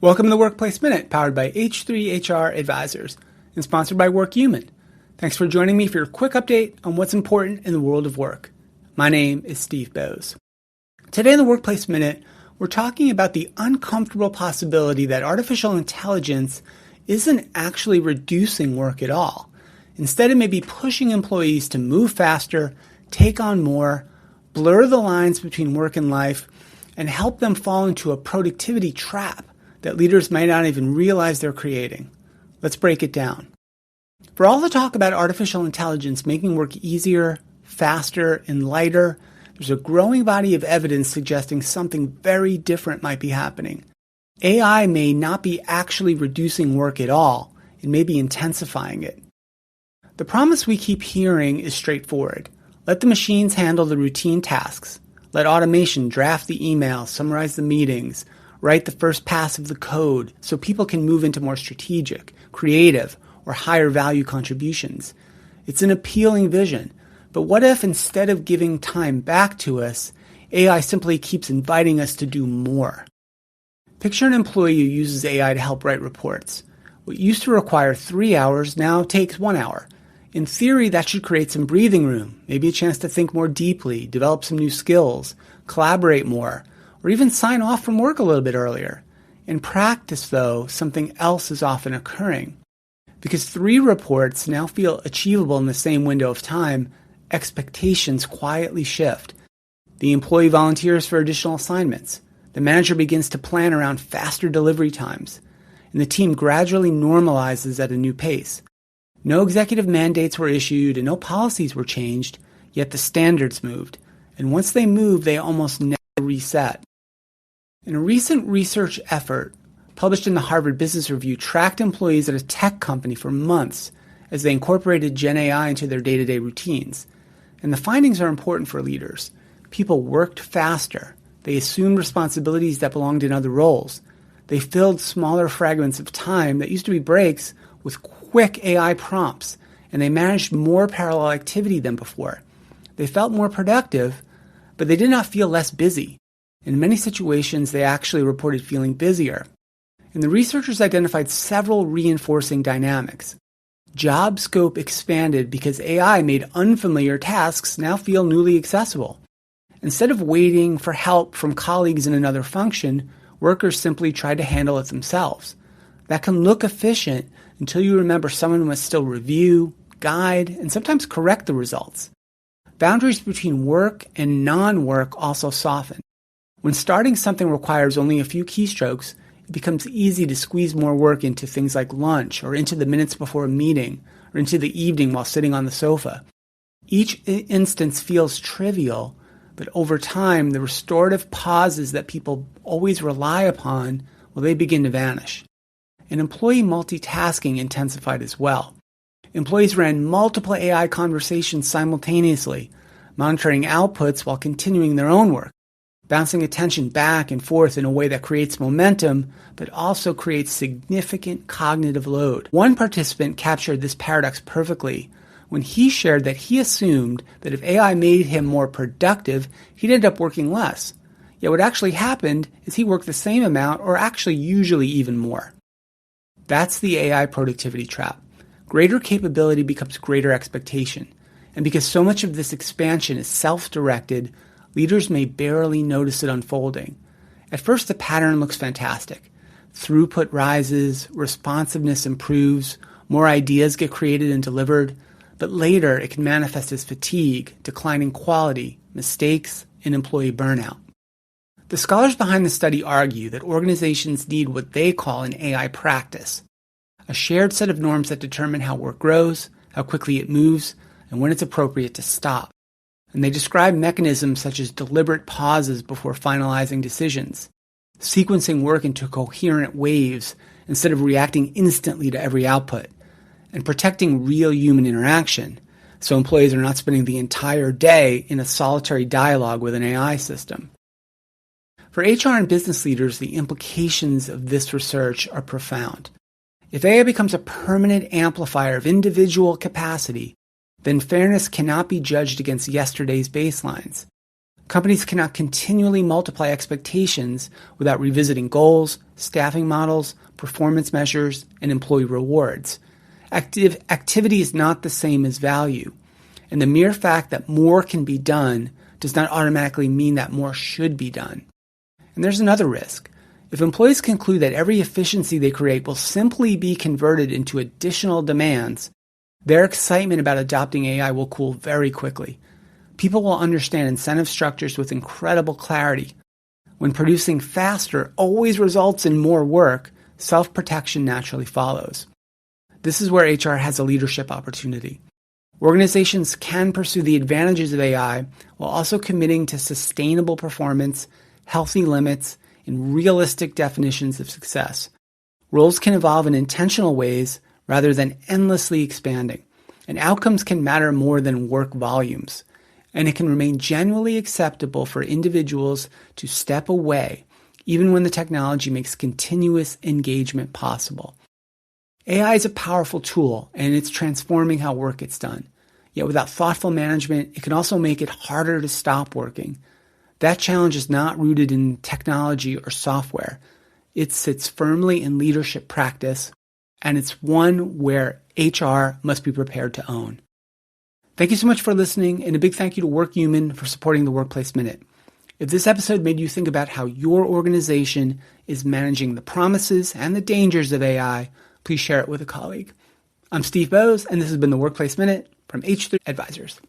Welcome to the Workplace Minute, powered by H3HR Advisors and sponsored by WorkHuman. Thanks for joining me for your quick update on what's important in the world of work. My name is Steve Boese. Today in the Workplace Minute, we're talking about the uncomfortable possibility that artificial intelligence isn't actually reducing work at all. Instead, it may be pushing employees to move faster, take on more, blur the lines between work and life, and help them fall into a productivity trap that leaders might not even realize they're creating. Let's break it down. For all the talk about artificial intelligence making work easier, faster, and lighter, there's a growing body of evidence suggesting something very different might be happening. AI may not be actually reducing work at all. It may be intensifying it. The promise we keep hearing is straightforward. Let the machines handle the routine tasks. Let automation draft the emails, summarize the meetings, write the first pass of the code so people can move into more strategic, creative, or higher value contributions. It's an appealing vision. But what if instead of giving time back to us, AI simply keeps inviting us to do more? Picture an employee who uses AI to help write reports. What used to require 3 hours now takes 1 hour. In theory, that should create some breathing room, maybe a chance to think more deeply, develop some new skills, collaborate more, or even sign off from work a little bit earlier. In practice, though, something else is often occurring. Because 3 reports now feel achievable in the same window of time, expectations quietly shift. The employee volunteers for additional assignments. The manager begins to plan around faster delivery times. And the team gradually normalizes at a new pace. No executive mandates were issued and no policies were changed, yet the standards moved. And once they move, they almost never reset. In a recent research effort published in the Harvard Business Review tracked employees at a tech company for months as they incorporated Gen AI into their day-to-day routines. And the findings are important for leaders. People worked faster. They assumed responsibilities that belonged in other roles. They filled smaller fragments of time that used to be breaks with quick AI prompts, and they managed more parallel activity than before. They felt more productive, but they did not feel less busy. In many situations, they actually reported feeling busier. And the researchers identified several reinforcing dynamics. Job scope expanded because AI made unfamiliar tasks now feel newly accessible. Instead of waiting for help from colleagues in another function, workers simply tried to handle it themselves. That can look efficient until you remember someone must still review, guide, and sometimes correct the results. Boundaries between work and non-work also soften. When starting something requires only a few keystrokes, it becomes easy to squeeze more work into things like lunch or into the minutes before a meeting or into the evening while sitting on the sofa. Each instance feels trivial, but over time, the restorative pauses that people always rely upon, well, they begin to vanish. And employee multitasking intensified as well. Employees ran multiple AI conversations simultaneously, monitoring outputs while continuing their own work, bouncing attention back and forth in a way that creates momentum, but also creates significant cognitive load. One participant captured this paradox perfectly when he shared that he assumed that if AI made him more productive, he'd end up working less. Yet what actually happened is he worked the same amount, or actually usually even more. That's the AI productivity trap. Greater capability becomes greater expectation. And because so much of this expansion is self-directed, leaders may barely notice it unfolding. At first, the pattern looks fantastic. Throughput rises, responsiveness improves, more ideas get created and delivered, but later it can manifest as fatigue, declining quality, mistakes, and employee burnout. The scholars behind the study argue that organizations need what they call an AI practice, a shared set of norms that determine how work grows, how quickly it moves, and when it's appropriate to stop. And they describe mechanisms such as deliberate pauses before finalizing decisions, sequencing work into coherent waves instead of reacting instantly to every output, and protecting real human interaction, so employees are not spending the entire day in a solitary dialogue with an AI system. For HR and business leaders, the implications of this research are profound. If AI becomes a permanent amplifier of individual capacity, then fairness cannot be judged against yesterday's baselines. Companies cannot continually multiply expectations without revisiting goals, staffing models, performance measures, and employee rewards. Activity is not the same as value, and the mere fact that more can be done does not automatically mean that more should be done. And there's another risk. If employees conclude that every efficiency they create will simply be converted into additional demands, their excitement about adopting AI will cool very quickly. People will understand incentive structures with incredible clarity. When producing faster always results in more work, self-protection naturally follows. This is where HR has a leadership opportunity. Organizations can pursue the advantages of AI while also committing to sustainable performance, healthy limits, and realistic definitions of success. Roles can evolve in intentional ways rather than endlessly expanding, and outcomes can matter more than work volumes. And it can remain genuinely acceptable for individuals to step away, even when the technology makes continuous engagement possible. AI is a powerful tool, and it's transforming how work gets done. Yet without thoughtful management, it can also make it harder to stop working. That challenge is not rooted in technology or software. It sits firmly in leadership practice, and it's one where HR must be prepared to own. Thank you so much for listening, and a big thank you to WorkHuman for supporting the Workplace Minute. If this episode made you think about how your organization is managing the promises and the dangers of AI, please share it with a colleague. I'm Steve Boese, and this has been the Workplace Minute from H3 Advisors.